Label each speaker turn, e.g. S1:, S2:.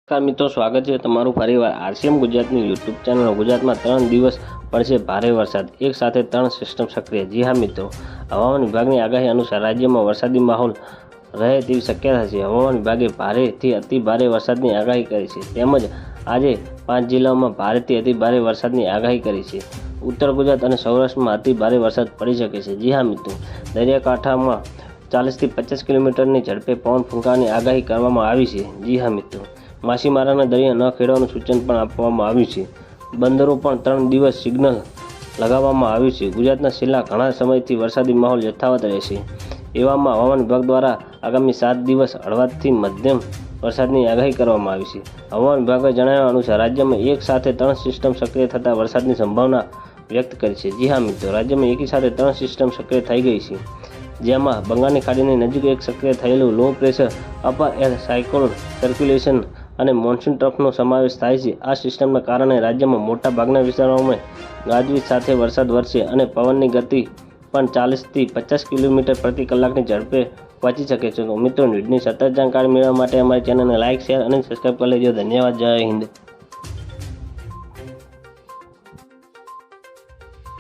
S1: નમસ્કાર મિત્રો, સ્વાગત છે તમારું ફરીવાર આરસીએમ ગુજરાતની યુટ્યુબ ચેનલ। ગુજરાતમાં 3 દિવસ પડશે ભારે વરસાદ, એક સાથે 3 સિસ્ટમ સક્રિય। જી હા મિત્રો, હવામાન વિભાગની આગાહી અનુસાર રાજ્યમાં વરસાદી માહોલ રહે તેવી શક્યતા છે। હવામાન વિભાગે ભારેથી અતિ ભારે વરસાદની આગાહી કરી છે, તેમજ આજે 5 જિલ્લાઓમાં ભારેથી અતિ ભારે વરસાદની આગાહી કરી છે। ઉત્તર ગુજરાત અને સૌરાષ્ટ્રમાં અતિ ભારે વરસાદ પડી શકે છે। જી હા મિત્રો, દરિયાકાંઠામાં 40 થી 50 કિલોમીટરની ઝડપે પવન ફૂંકાવાની આગાહી કરવામાં આવી છે। જી હા મિત્રો, માછીમારોને દરિયા ન ખેડવાનું સૂચન પણ આપવામાં આવ્યું છે। બંદરો પણ 3 દિવસ સિગ્નલ લગાવવામાં આવ્યું છે। ગુજરાતના છેલ્લા ઘણા સમયથી વરસાદી માહોલ યથાવત રહેશે। એવામાં હવામાન વિભાગ દ્વારા આગામી 7 દિવસ હળવાથી મધ્યમ વરસાદની આગાહી કરવામાં આવી છે। હવામાન વિભાગે જણાવ્યા અનુસાર રાજ્યમાં એક સાથે 3 સિસ્ટમ સક્રિય થતાં વરસાદની સંભાવના વ્યક્ત કરી છે। જી હા મિત્રો, રાજ્યમાં એકી સાથે 3 સિસ્ટમ સક્રિય થઈ ગઈ છે, જેમાં બંગાળની ખાડીની નજીક એક સક્રિય થયેલું low pressure upper air cyclone circulation અને મોન્સૂન ટ્રફનો સમાવેશ થાય છે। આ સિસ્ટમના કારણે રાજ્યમાં મોટા ભાગના વિસ્તારોમાં ગાજવીજ સાથે વરસાદ વરસશે અને પવનની ગતિ પણ 40 થી 50 કિલોમીટર પ્રતિ કલાકની ઝડપે પહોંચી શકે છે। તો મિત્રો, વિડીયોની સતત જાણકારી મેળવવા માટે અમારી ચેનલને લાઇક, શેર અને સબસ્ક્રાઈબ કરી લેજો। ધન્યવાદ। જય હિન્દ।